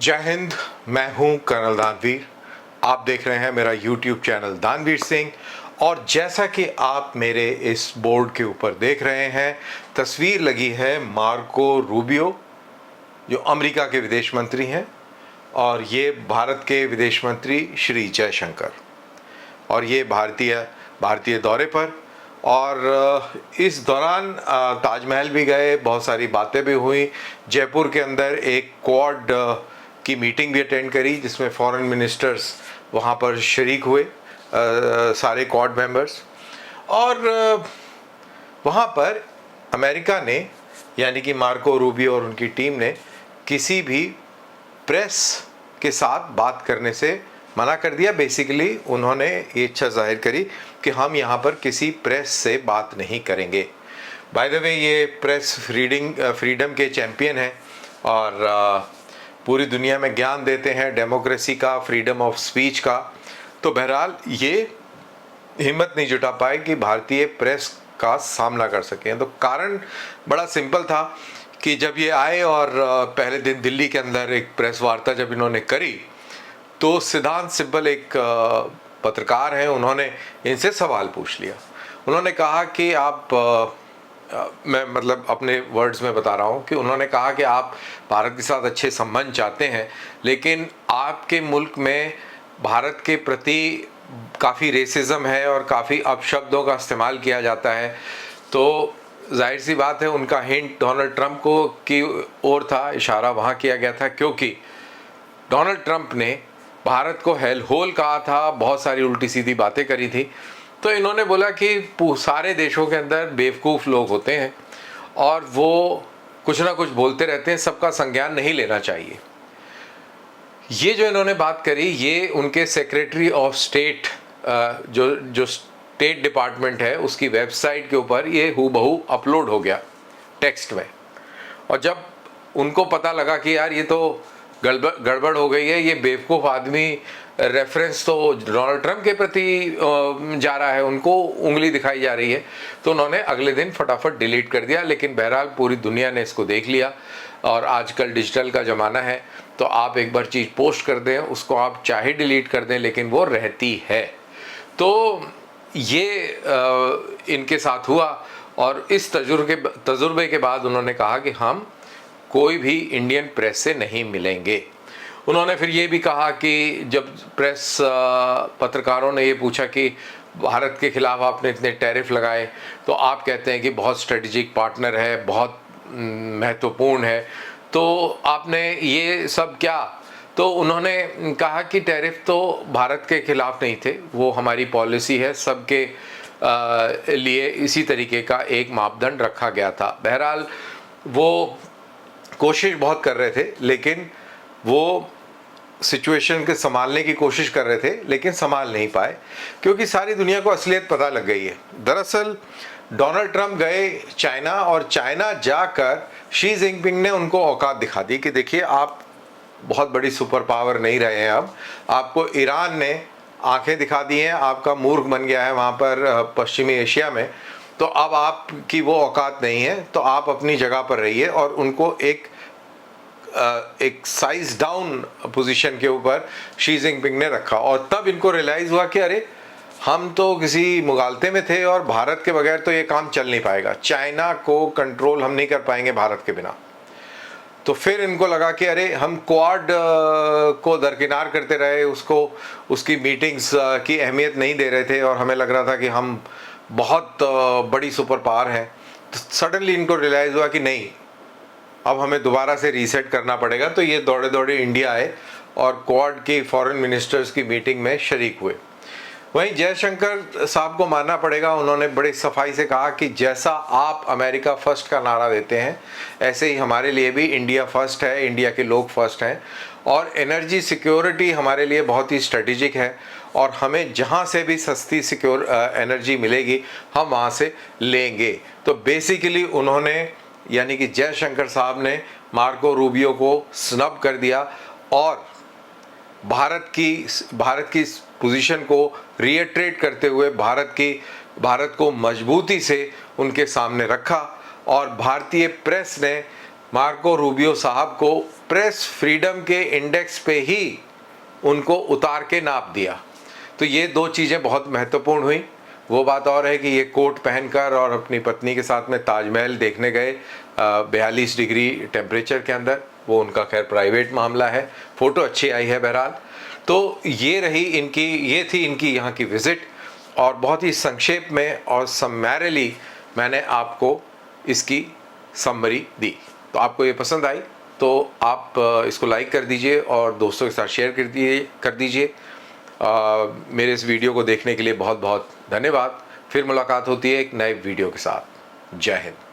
जय हिंद। मैं हूं कर्नल दानवीर। आप देख रहे हैं मेरा YouTube चैनल दानवीर सिंह। और जैसा कि आप मेरे इस बोर्ड के ऊपर देख रहे हैं, तस्वीर लगी है मार्को रूबियो, जो अमेरिका के विदेश मंत्री हैं, और ये भारत के विदेश मंत्री श्री जयशंकर, और ये भारतीय दौरे पर। और इस दौरान ताजमहल भी गए, बहुत सारी बातें भी हुई। जयपुर के अंदर एक क्वाड की मीटिंग भी अटेंड करी, जिसमें फॉरेन मिनिस्टर्स वहाँ पर शरीक हुए, सारे क्वाड मेंबर्स। और वहाँ पर अमेरिका ने, यानी कि मार्को रूबियो और उनकी टीम ने, किसी भी प्रेस के साथ बात करने से मना कर दिया। बेसिकली उन्होंने ये इच्छा जाहिर करी कि हम यहाँ पर किसी प्रेस से बात नहीं करेंगे। बाय द वे, ये प्रेस फ्रीडम के चैम्पियन हैं और पूरी दुनिया में ज्ञान देते हैं डेमोक्रेसी का, फ्रीडम ऑफ स्पीच का। तो बहरहाल ये हिम्मत नहीं जुटा पाए कि भारतीय प्रेस का सामना कर सकें। तो कारण बड़ा सिंपल था कि जब ये आए और पहले दिन दिल्ली के अंदर एक प्रेस वार्ता जब इन्होंने करी, तो सिद्धांत सिब्बल एक पत्रकार हैं, उन्होंने इनसे सवाल पूछ लिया। उन्होंने कहा कि मैं मतलब अपने वर्ड्स में बता रहा हूँ कि उन्होंने कहा कि आप भारत के साथ अच्छे संबंध चाहते हैं, लेकिन आपके मुल्क में भारत के प्रति काफ़ी रेसिज्म है और काफ़ी अपशब्दों का इस्तेमाल किया जाता है। तो जाहिर सी बात है, उनका हिंट डोनाल्ड ट्रंप को की ओर था, इशारा वहाँ किया गया था, क्योंकि डोनाल्ड ट्रंप ने भारत को हेल होल कहा था, बहुत सारी उल्टी सीधी बातें करी थी। तो इन्होंने बोला कि सारे देशों के अंदर बेवकूफ़ लोग होते हैं और वो कुछ ना कुछ बोलते रहते हैं, सबका संज्ञान नहीं लेना चाहिए। ये जो इन्होंने बात करी, ये उनके सेक्रेटरी ऑफ स्टेट, जो स्टेट डिपार्टमेंट है, उसकी वेबसाइट के ऊपर ये हूबहू अपलोड हो गया टेक्स्ट में। और जब उनको पता लगा कि यार ये तो गड़बड़ हो गई है, ये बेवकूफ़ आदमी रेफरेंस तो डोनाल्ड ट्रंप के प्रति जा रहा है, उनको उंगली दिखाई जा रही है, तो उन्होंने अगले दिन फटाफट डिलीट कर दिया। लेकिन बहरहाल पूरी दुनिया ने इसको देख लिया, और आजकल डिजिटल का ज़माना है, तो आप एक बार चीज़ पोस्ट कर दें, उसको आप चाहे डिलीट कर दें, लेकिन वो रहती है। तो ये इनके साथ हुआ, और इस तजुर्बे के बाद उन्होंने कहा कि हम कोई भी इंडियन प्रेस से नहीं मिलेंगे। उन्होंने फिर ये भी कहा कि जब प्रेस पत्रकारों ने ये पूछा कि भारत के खिलाफ आपने इतने टैरिफ लगाए, तो आप कहते हैं कि बहुत स्ट्रेटेजिक पार्टनर है, बहुत महत्वपूर्ण है, तो आपने ये सब क्या? तो उन्होंने कहा कि टैरिफ तो भारत के खिलाफ नहीं थे, वो हमारी पॉलिसी है, सबके लिए इसी तरीके का एक मापदंड रखा गया था। बहरहाल वो कोशिश बहुत कर रहे थे, लेकिन वो सिचुएशन के संभालने की कोशिश कर रहे थे, लेकिन संभाल नहीं पाए, क्योंकि सारी दुनिया को असलियत पता लग गई है। दरअसल डोनाल्ड ट्रंप गए चाइना, और चाइना जाकर शी जिनपिंग ने उनको औकात दिखा दी कि देखिए, आप बहुत बड़ी सुपर पावर नहीं रहे हैं, अब आपको ईरान ने आंखें दिखा दी हैं, आपका मूर्ख बन गया है वहाँ पर पश्चिमी एशिया में, तो अब आपकी वो औकात नहीं है, तो आप अपनी जगह पर रहिए। और उनको एक साइज डाउन पोजीशन के ऊपर शी जिनपिंग ने रखा, और तब इनको रियलाइज़ हुआ कि अरे, हम तो किसी मुगालते में थे, और भारत के बगैर तो ये काम चल नहीं पाएगा, चाइना को कंट्रोल हम नहीं कर पाएंगे भारत के बिना। तो फिर इनको लगा कि अरे, हम क्वाड को दरकिनार करते रहे, उसकी मीटिंग्स की अहमियत नहीं दे रहे थे, और हमें लग रहा था कि हम बहुत बड़ी सुपर पावर हैं। तो सडनली इनको रियलाइज़ हुआ कि नहीं, अब हमें दोबारा से रीसेट करना पड़ेगा। तो ये दौड़े दौड़े इंडिया आए और क्वाड की फॉरेन मिनिस्टर्स की मीटिंग में शरीक हुए। वहीं जयशंकर साहब को मानना पड़ेगा, उन्होंने बड़ी सफाई से कहा कि जैसा आप अमेरिका फर्स्ट का नारा देते हैं, ऐसे ही हमारे लिए भी इंडिया फर्स्ट है, इंडिया के लोग फर्स्ट हैं, और एनर्जी सिक्योरिटी हमारे लिए बहुत ही स्ट्रेटेजिक है, और हमें जहाँ से भी सस्ती सिक्योर एनर्जी मिलेगी, हम वहाँ से लेंगे। तो बेसिकली उन्होंने, यानी कि जयशंकर साहब ने मार्को रूबियो को स्नब कर दिया, और भारत की पोजीशन को रीइटरेट करते हुए भारत को मजबूती से उनके सामने रखा। और भारतीय प्रेस ने मार्को रूबियो साहब को प्रेस फ्रीडम के इंडेक्स पे ही उनको उतार के नाप दिया। तो ये दो चीज़ें बहुत महत्वपूर्ण हुई। वो बात और है कि ये कोट पहनकर और अपनी पत्नी के साथ में ताजमहल देखने गए 42 डिग्री टेम्परेचर के अंदर, वो उनका खैर प्राइवेट मामला है, फ़ोटो अच्छी आई है बहरहाल। तो ये थी इनकी यहाँ की विज़िट, और बहुत ही संक्षेप में और समैरिली मैंने आपको इसकी समरी दी। तो आपको ये पसंद आई तो आप इसको लाइक कर दीजिए और दोस्तों के साथ शेयर कर दीजिए। मेरे इस वीडियो को देखने के लिए बहुत बहुत धन्यवाद। फिर मुलाकात होती है एक नए वीडियो के साथ। जय हिंद।